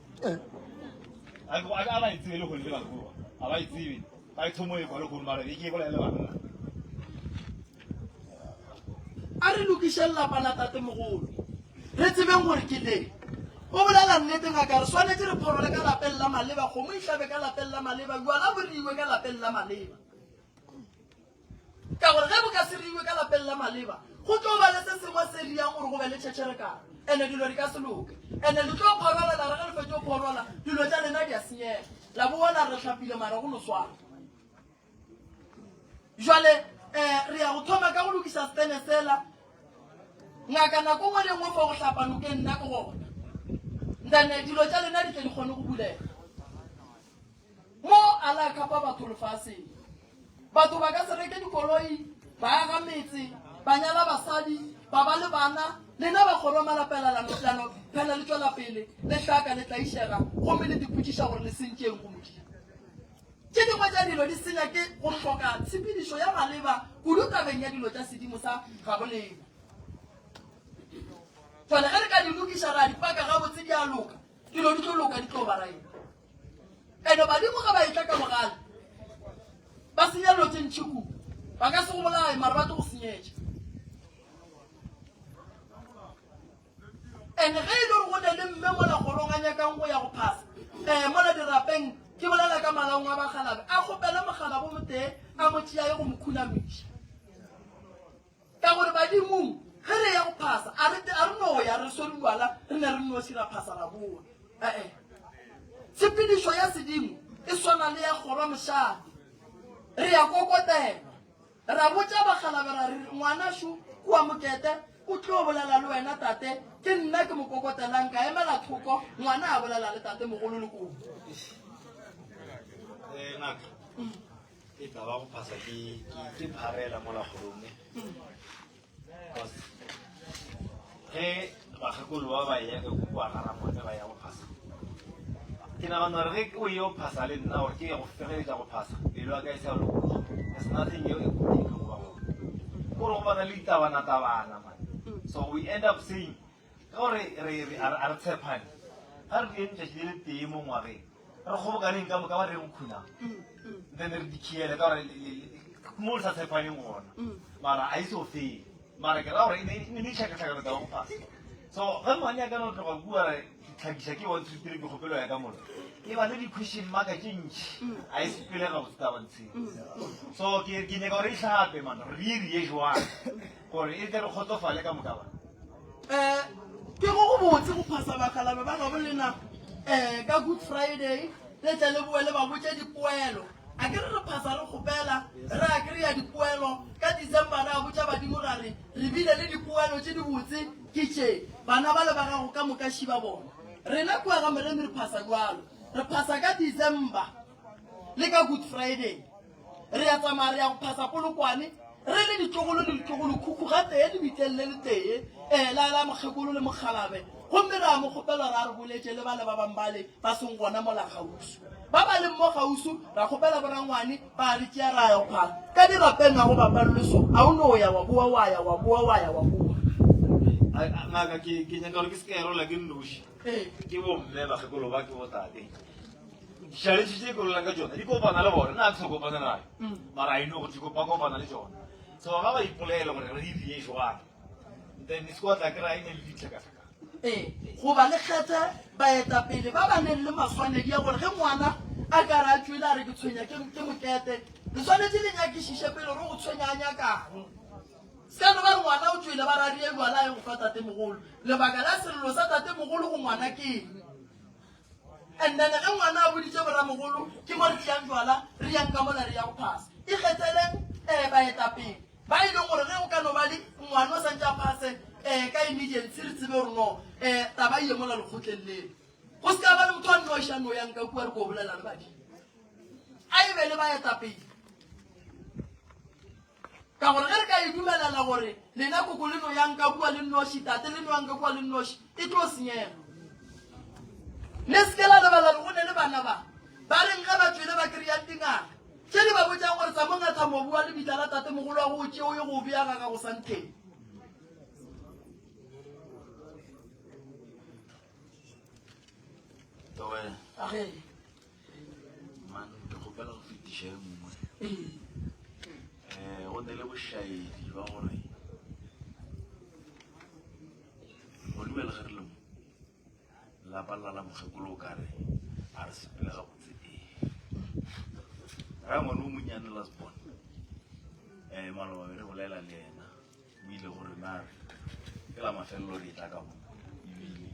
a ba itsebe le gole le bakoloa a ba itsebe ba ithomo e kwale gone mara e ke bola le banna a re lokiše lelapa la tate mogolo re tsebeng gore ke leng o bolela nnete ngaka re swanetse re pholole ka lapeng la maleba kgomo ihlabe ka lapeng la maleba jwala bo reiwe ka lapeng la maleba ka gore ge bo ka se reiwe ka lapeng la maleba go tlo ba le se sengwe se riang gore go be le tšhetšherekano ene dilo di ka se loke ene le tlo pholola la re ge le fetše o pholola dilo tša lena di a senyega la boona re tlhapile mara go no swana jwale re ya go thoma ka go lokisa stene sela ngaka nako ngwe le ngwe fa go tlhapano ke nna ke gona ntane dilo tša lena di tle di kgone go bulega mo ala kapa batho lefaseng batho ba ka se reke dikoloi ba aga metse ba nyala basadi ba ba le bana lena ba kgone malapela lanotlano phela le tswela pele le hlaka le tlaišega gomme le dipotšiša gore le senkeng go modimo ke dingwe tša dilo di senya ke go hloka tshepedišo ya maleba kudu tabeng ya dilo tša sedimo sa gabolena jale ge re ka di lokiša ra dipaka gabotse di a loka dilo di tlo loka di tlo baraena ene badimo ga ba etla ka mogale ba senya dilo tše ntšhiku ba ka se go bolae mare ba tlo go senyetša ene ge e le gore go ne le mme mola kgorong a nyakang go ya go phasa mola dirapeng ke bolela ka malaong a bagalabe a kgopela mogala bo motee a motšea ye go mo khunamiša ka gore badimong ge re ya go phasa a re no ya re sodiwala re ne re no sira phasa ra boa tshepedišo ya sedimo e swana le ya kgolwa mošadi re ya kokotela ra botša bagalabe ra re ngwanašo kua mokete o tlo bolela le wena tate ke nna ke mo kokotelang ka emela thoko ngwana a bolela le tate mogolo le kobo ngaka e taba go phasa ke pharela mola kgolome ge bagakolo ba ba ya ka kua garamone ba ya go phasa ke nagana gore ge o ye go phasa le nna gore ke go fegeletša go phasa pelo a ka e sa lokologa there's nothing yo e kua gore go bana le itabana man. So we end up saying gore re tshepane ga re di ntse di le teng mo ngwageng re gobokaneng ka moka ba re nkhuna then re dikhiele ka gore mo sa tshepaneng gona mara a iso fe mara ke ra gore ne tšhakatlhakano ka go phasa so ge mane ya ka no tloga bua re tlhakisa ke bontshitile ke kgopelo ya ka mola e ba le di-question marka tše ntšhi a e sepele ga botse tabantsheng so ke nyaka gore e tlhape man re rie jwang gore e tle re kgotsofale ka moka ba ke go botse go phasa bakgalabe ba gabo lena ka Good Friday le tle le boele ba botse dipoelo a ke re phasa re gopela re a kry-a dipoelo ka December re a botsa badimo ra re bile le dipoelo tse di botse ke tše bana ba le ba gago ka moka šiba bona rena kua ga mereme re phasa jalo re phasa ka December le ka Good Friday re ya tsamaya re ya go phasa polokwane re le ditlogolo le ditlogolo khukhu ga tee le bitlelele le tee la mokgekolo le mokgalabe gomme re a mo kgopela re a re boletse le ba le ba bambale ba seng gona mola gausu ba ba leng mo gausu ra kgopela borangwane ba re tšea ra ya go phasa ka dirapeng ga go bapaloloso a o ne o ya wa boa wa ya wa boa wa ya wa boa ngaka ke nyaka gore ke se ka erola ke nnoši ke bomme bakgekolo ba ke botate dišaletše tše kololang ka tsona di kopana le bone nna a ke se kopana nayo mara ino gore di kopana le tsona so ga ba ipolaele gore re dirie jwang then se ko tla ke ra ene le ditlhakatlhakana goba le kgethe baetapele ba ba neng le maswanedi ya gore ge ngwana a ka re a tswile a re ke tshwenya ke mokete le tshwanetse le nyakišiše pele gore go tshwenyanya kang sekano ba re ngwana o tswile ba rarie jwala e go fa tate mogolo lebaka la selelo sa tate mogolo go ngwana ke and then ge ngwana a boditse boramogolo ke mo re tšeang jwala re yang ka mola re ya go phasa e kgetheleng baetapele ba e leng gore ge o ka no ba le ngwana o santse a phase ka emergency re tsebe gore no taba ye mola lekgotleng lele go se ka ba le motho a nnošano yang ka kua re ko bolela le badi a e be le baetapele ka gore ge re ka e dumelela gore lena koko le no yang ka kua le nnoši tate le no yang ka kua le nnoši e tlo senyega le seke la lebala le gone le bana ba reng ge ba tswile ba kry-ang dingaka tše di ba botsang gore tsa mongatha mobu wa lebitla la tate mogolo wa go tšeo ye go beaga ka go santheng man ke kgopela go fetiša e mongwe go ne le bošaedi ba gore go dumele ge re le mo lapa lla la mokgekolo o kare a re sepele ga botse ra ngwane o monnyane lasbon maloba be re bolela le ena o ile gore nare ke la mafelelo re tla ka mo ebile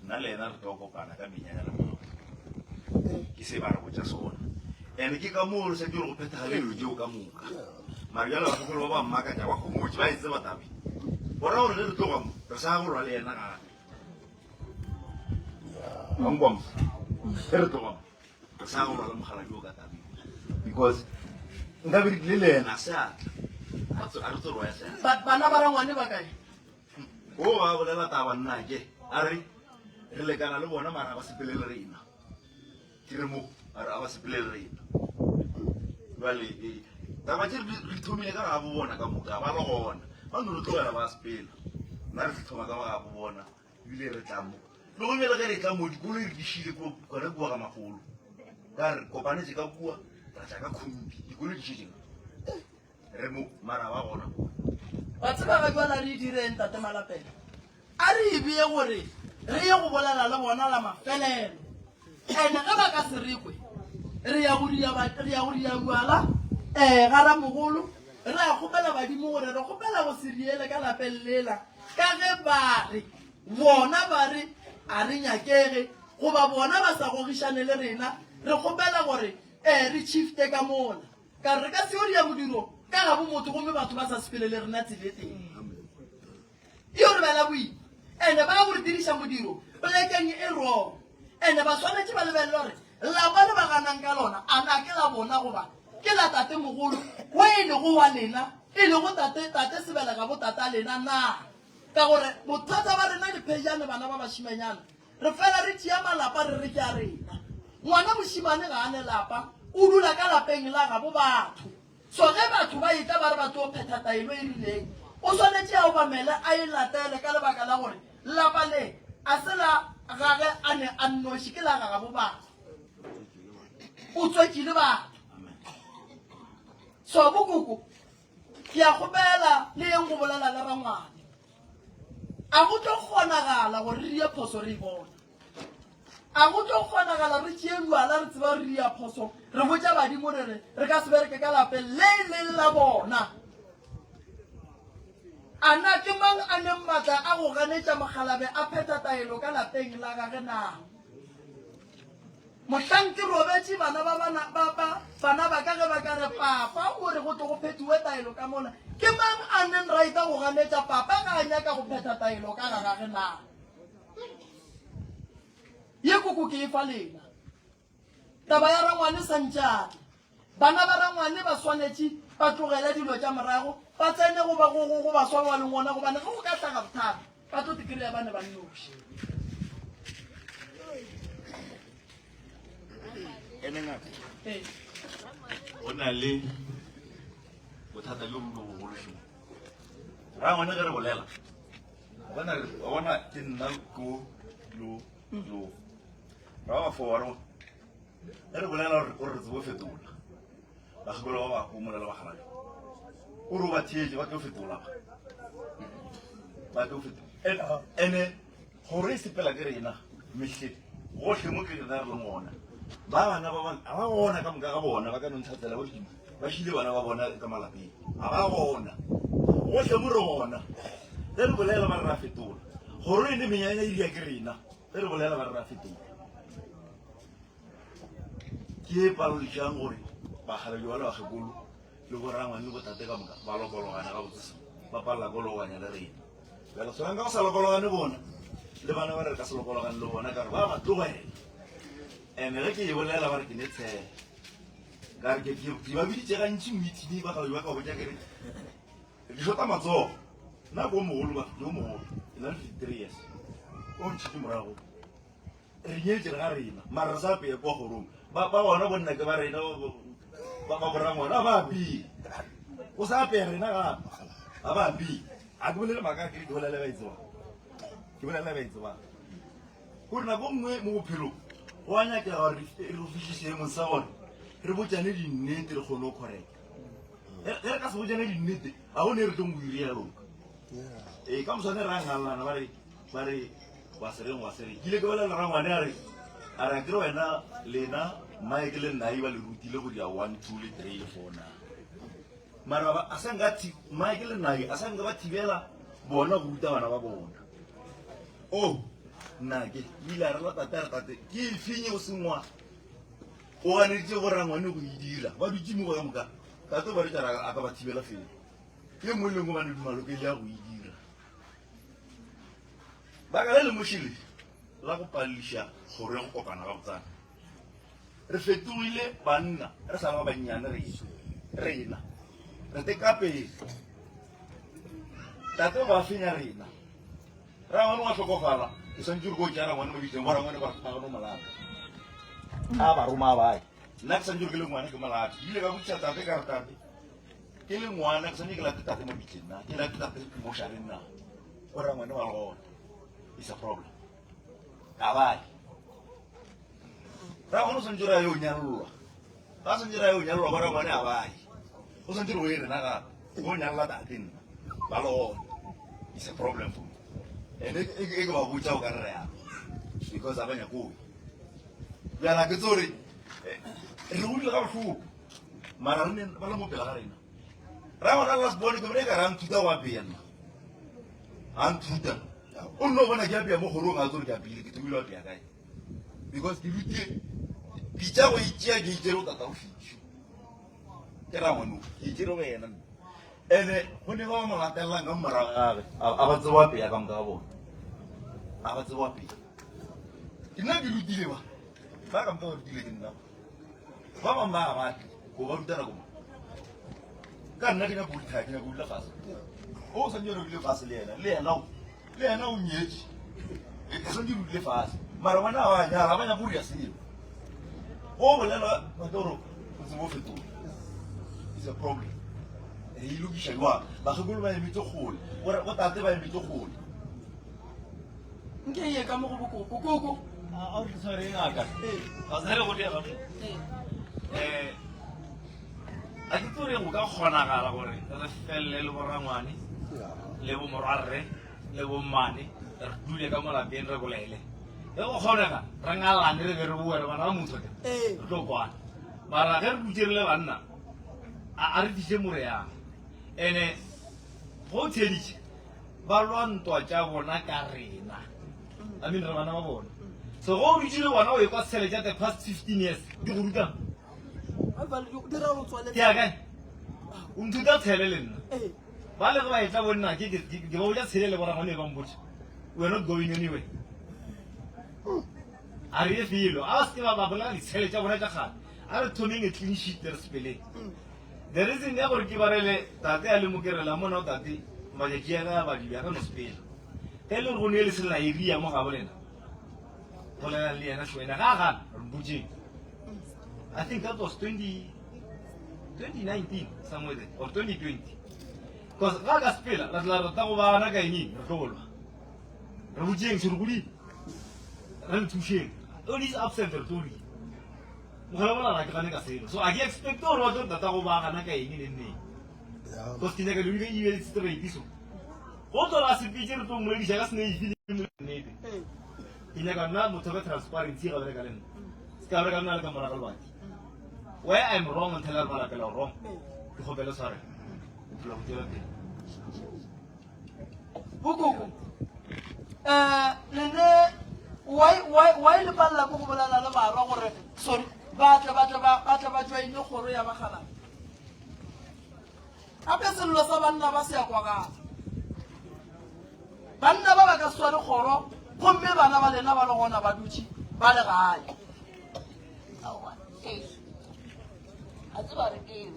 nna le ena re tlo kopana ka menyanya le mao ke se ba re botsa sona and ke ka moo re sa dire go phethagale dilo jeo ka moka mare jalo bakgekolo ba ba mmakatša ba kgomotse ba etse batabi bona gore ge re tloga mo re sa go rwa le ena gape angwam re tloga mo re sa go rwa le mogala jo ka tabi because nka be le le ena seatla a re tsorwa ya seatla bana ba rangwane ba kae o ba bolela taba nnake a re re lekana le bona mara ba sepelele reina ke re mo a ba sepelele reina jale taba tse re thomile ka ga bo bona ka moka ba le gona ba no re tlogela ba sepela nna re thoma ka ba ga bo bona ebile re tla mo le go mele ge re tla mo dikolo e re dišile kone bua ka magolo ka re kopanetse ka bua ra tla ka khumbi dikolo dišetšeng re mo mara ba gona ba tseba ga jwala re direng tate malapela a re ebeye gore re ye go bolela le bona la mafelelo ene ge ba ka se rekwe re ya go ria jwala ga ramogolo re a kgopela badimo gore re kgopela go se riele ka lapeng lela ka ge ba re bona ba re a re nyakege goba bona ba sa gogišane le rena re kgopela gore re chifte ka mola ka re ka seo ria modiro ka ga bo motho gomme batho ba sa sepele le rena tsele teng yo re bela boima ene ba go re diriša modiro polekeng e wrong ene ba tshwanetse ba lebelela gore lapa le ba ganang ka lona a na ke la bona goba ke la tate mogolo o e lego wa lena e lego tate sebela ka bo tata lena na ka gore bothata ba rena diphejane bana ba bašimanyana re fela re tšea malapa re re ke a rena ngwana mošimane ga a ne lapa o dula ka lapeng la gabo batho so ge batho ba ita ba re batho o phetha taelo e rileng o tshwanetse a obamele a e latele ka lebaka la gore lapa le a se la gage a ne a nnoši ke la gaga bo batho o tswekile batho so bokoko ke a gopela le eng go bolela le rangwane a go tlo kgonagala gore re ye phoso re e bona a go tlo kgonagala re tšee lwala re tseba re ya phoso re botša badimo re ka se bereke ka lapeng le leng la bona a na ke mang a neng maatla a go ganetša mogalabe a phetha taelo ka lapeng la gage na mohlang ke robetse bana ba ka ge ba ka re papa o re go tlo go phethiwe taelo ka mona ke mang a neng raita go ganetša papa ga a nyaka go phetha taelo ka ga gage na ye koko ke e fa lena taba ya rangwane santšane bana ba rangwane ba swanetše ba tlogele dilo tša morago ba tsene go ba swangwa le ngona gobane ge go ka tlaga bothata ba tlo tikry-a ba ne ba nnoši ene ngaka o na le bothata jo bo bogološimo ra ngwane ge re bolela bona ke nna ko lo ra ba fo wa rona ge re bolela o re tsebo fetola bagekolo ba ba komola le bagalabe o re o ba thietse ba tlo fetola ba tlo fetola ene gore e sepela ke rena metlhe gotlhe mo ke rena re le ngona ba bana ba bona a ba bona ka moka ga bona ba ka nontšhatsela bodimo ba šile bana ba bona ka malapeng a ba bona gotlhe mo re gona ge re bolela ba re ra fetola gore ene menyanya e dia ke rena ge re bolela ba re ra fetola ke e palodišang gore bagalabi ba le bagekolo le borangwane le botate ka moka ba lokologana ga botsesa ba palela kologanya le rena bjale tshwanang ka go sa lokologane bona le bana ba re ka se lokologane le bona ka re ba ba tlogela ande ge ke e bolela ba re ke ne tshela ka re ke ba biditse gantši meeting bagalabi ba ka botsa kere ke shota matsogo nna ko mogolo jo mogolo 53 years o ntšhite morago re nyetse re ga rena mara re sa peye kwa gorong ba bona bonna ke ba rena ba borangwana a ba apile o sa apea rena gape a ba apile a ke bolele maaka ke bolele ba itsebang gore nako nngwe mo bophelong go a nyakega gore re fitlhe seemong sa gore re botsane dinnete re kgone o correct ge re ka se botsane dinnete a gone re tlo mo iri yaloka ee ka moswane re a ngalana ba re wa sereng kile ke bolela rangwane a re a kere wena lena mike le nnae ba le rutile go dia 1 2 le 3 le 4 na mara a mike le nnae a sanka ba thibela bona go ruta bana ba bona nnake ile a re tate ke e finye go sengwa o ganeditse go rangwane go e dira ba dutse mo ka moka tate ba re tara a ka ba thibela fela ke mo e leng go ba ne dumaloko ile ya go e dira ba ka le mošile la go pališa gore go kopana ga botsana re fetogile banna re sa ba bannyane rena re te ka pele tate ba fenya rena rangwane wa tlhokofala ke santse re ko tša rangwane mo biteng ba rangwane ba no malapa a ba roma bae nna ke santse ke le ngwane ke malapa ile ka botša tate ka re tate ke le ngwana ke santse ke late tate mo biteng na ke late tate mo šareng na o rangwane wa gona is a problem a bae rangwane o santse re a yo nyalolwa ba santse re a yo nyalolwa ba rangwane a bae o santse re o e rena gape o nyalola tate nna ba le gona is a problem for me and e ke ba botša o ka re yalo because a banya koo bjala ke tsore re godile ga botlhoko mara re ba le mo pela ga rena ra gona la sebone ke mre ka ra nthuta go apea nna a nthuta o nno bona ke apea mo gorong a tsore ke apeile ke thomile apea kae because ke rutile pitša go itšea ke itšere o tata go fišo ke ra ngwano ke itšere wena ande go ne ba ba mo latelelang ka morago gage a ba tsebo apea ka moka ga bona a ba tsebo apea ke nna ke rutile ba ka moka ba rutile ke nna ba bangwe ba a batle go ba rutana koma ka nna ke nyako bodithaa ke nyako bodile fase o santse re bodile fase le yena o nyetse e santse re bodile fase mara bona a ba nyala ba nyako boria selo go bolela batoro o tsebo fetola is a problem e lokisha jwang bagekolo ba emetse kgole go tate ba emetse kgole nke ye ka mo go bokoko koko a re tsare ngaka a tsare go dira a ke tsore go ka kgonagala gore re felele le borangwane le bo morarre le bo mmane re dule ka molapeng re bolele e go kgonega re ngalane re be re boere bana ba motho ke re tlo kwana mara ge re butserile banna a re diše moreyang ene go tsheditše ba lwantwa tša bona ka rena I mean re bana ba bona so go dutile bona o ekwa tshele tša the past 15 years di go rutang ke a kae o nthuta tshele le nna ba le go ba etla bonna ke ba boja tshele le boragone ba mbotse we are not going anywhere a re e filo a se ba bolela ditshele tša bona tša gale a re thomeng a clean sheet re sepeleng the reason ya gore ke barele tate a le mokerela mona o tate matšatši a ka badibja ka no sepela ge le re go ne le selela eria mo ga bolena bolelang le yena sewena ga gana re mpotseng I think that was 2019 somewhere there or 2020 because ga ka sepela la tla rata go bana ka eng re tlolwa re botseng serugudi re nthušeng all is absent re tori mogala bona ra ke gane ka selo so I expect gore wa tlo tata go bagana ka eng le nneng because ke nyaka le ile ile straight so go tlola sepitse re tlo mmolediša ka snake nnete ke nyaka nna motho ka transparency ga bereka le nna se ka bereka nna le ka morago le baki where I'm wrong and tell her malapela wrong ke gopele sorry tla go tšwela pele bokoko lene why le palla go bolela le barwa gore sorry ba tla ba joine kgoro ya bagalana ape sello sa banna ba se ya kwa ga banna ba ka sware kgoro gomme bana ba lena ba le gona ba dutse ba le gae a tseba re ke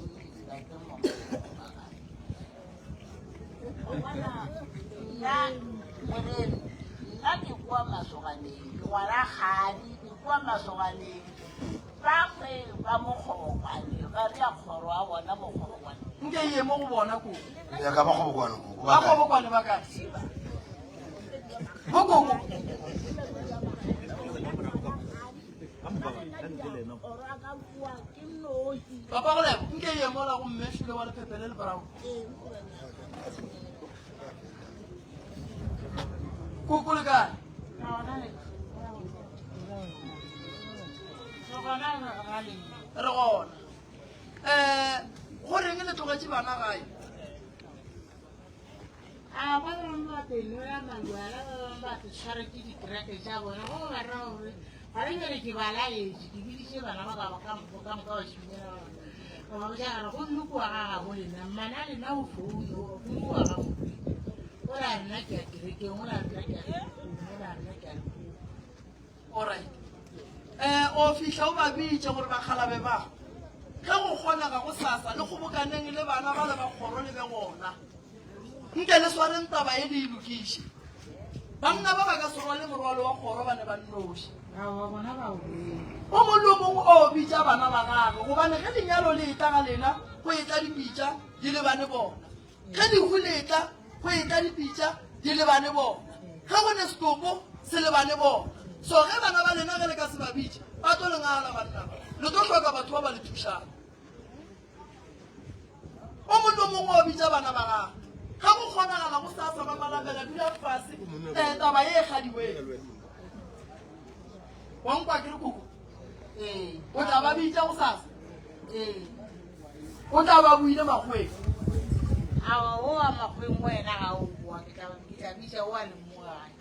nna ke kwa masoganeng ngwana gadi ke kwa masoganeng bagwe ba mokgobokwane ga re ya kgoro a bona mokgobokwane nke ye mo go bona ko ya ka bakgobokwane ba kgobokwane ba kae bokoko papa go lebo nke ye mo la go mmešile wa lephepele le brao koko le kae re gona goreng le tlogetše bana gae a ba bangwe ba penola malwala ba bangwe ba tshwara ke dikereke tša bona go ba ra gore ga re bere ke balaetse ke bediše bana ba kamoka wa šimela ba ba bojagara go nnokowa ga gabo lena mana lena o founu nnokowa ga go o la rena ke ya kerekeng o la rena ke ya o la rena ke ya alright o fihla o ba bitše gore bakgalabe ba ge go kgonega go sasa le kgobokaneng le bana ba le ba kgoro le be gona nke le swareng taba e di ilokiše banna ba ba ka se rwale morwalo wa kgoro ba ne ba nnoši o mongwe le o mongwe o bitša bana ba gage gobane ge lenyalo le etla ga lena go etla dipitša di le bane bona ge dihu le etla go etla dipitša di le bane bona ge go ne setopo se le bane bona so ge bana ba lena ge le ka se ba bitše ba tlo lengala banna le tlo tlhoka batho ba ba le thušang o mongwe le o mongwe o bitša bana ba gage ga go kgonagala go sasa ba malapela dula fase taba ye e gadiweng wankwa ke le koko o tla ba bitša go sasa o tla ba buile makgweng awa o a makgweng wena ga o boa ke tla bitša o a le mogae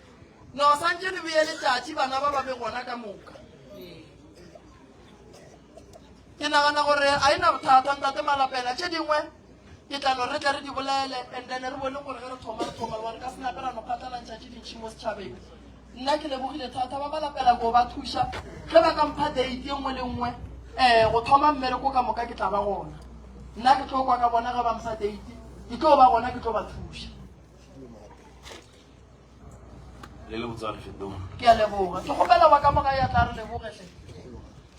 no santse le beye letšatši bana ba ba be gona ka moka ke nagana gore a ena bothata ntate malapela tše dingwe ke tla no re tle re di bolele and then re bone gore ge re thoma gore ka senaperano phatlalantšhatše dintšhi mo setšhabeng nna ke lebogile thata ba malapela ko ba thuša ge ba kampha date e nngwe le nngwe go thoma mmereko ka moka ke tla ba gona nna ke tlo kwa ka bona ge ba mfa date ke tlo ba gona ke tlo ba thuša le botswane fetong ke a leboga ke gopela wa ka moga ya tla re lebogetlhe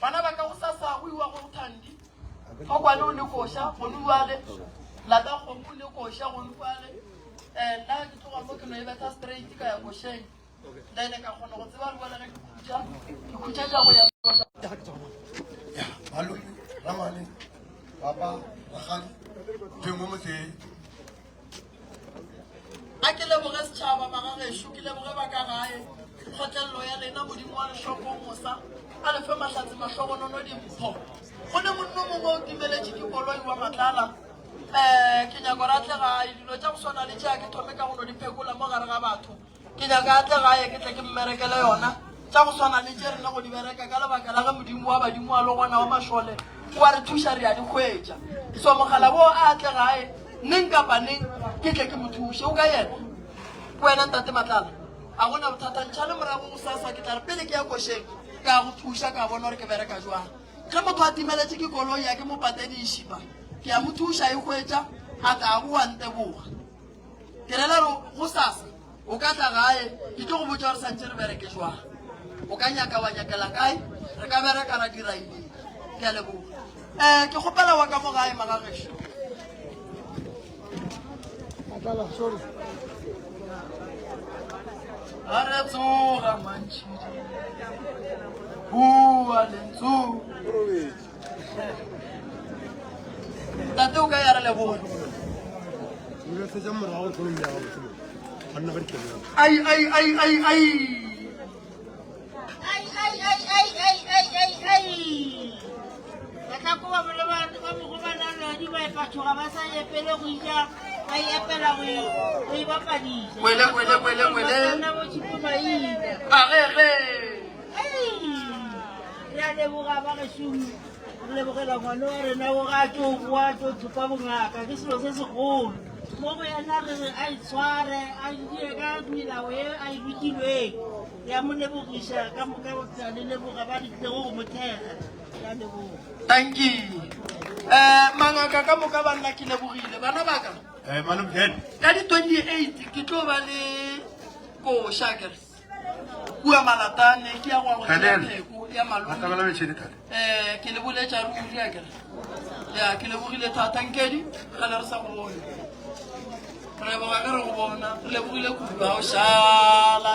bana ba ka go sasa go iwa go thandi o kwane o le koša go nuale lata kgomo le koša go nuale nna ke tloga mo ke no e beta straight ka ya košeng then ka kgona go tseba re bolega dikhutša tša go ya malome ramane papa ragane ke mo motseng a ke leboge setšhaba magagešo ke leboge ba ka gae kgotlelelo ya lena modimo wa lešokong mosa a lefe mahlatse mahlogonono dimpho go le monno mongwe o timeletše dikoloi wa matlala ke nyako re atle gae dilo tša go swana le tšea ke thome ka go no diphekola mo gare ga batho ke nyaka atle gae ke tle ke mmerekele yona tša go swana le tše rena go di bereka ka lebaka la ge modimo wa badimo wa le gona wa mašole wa re thuša re ya di hwetša so mogala bo a atle gae neng kapa neng ke tle ke mo thuše o ka yena wena ntate matlala a gona bothata ntšha le morago go sasa ke tla re pele ke ya košeng ka go thuša ka bona gore ke bereka jwang ge motho a timeletše ke koloi ya ke mo patedi šipa ke ya mo thuša e hwetša a tla boa nteboga ke rela re go sasa o ka tla gae ke tlo go botsa gore santse re bereke jwang o ka nyaka wa nyakela kae re ka bereka ra diraile ke a leboga ke kgopela wa ka mo gae magagešo a re tsoga mantšhidi bua lentso tate o ka ya re leboga ai lebogela ngwane wa rena o ga tlo bua tlo thupa bongaka ke selo se segolo mo go yena re re a itshware a die ka melao e a e betilweng ya mo lebogiša ka moka botla le leboga ba ditlego go mothega ya leboga thank you mangaka ka moka ba nna ke lebogile bana baka malome ken ka di 28 ke tlo ba le koša kere kua malatane ke ya go pheko ya malome ke le boletša ruri ya kere ya ke lebogile thata nkedi ga le re sa go bone re boga ke re go bona re lebogile kudu ao šala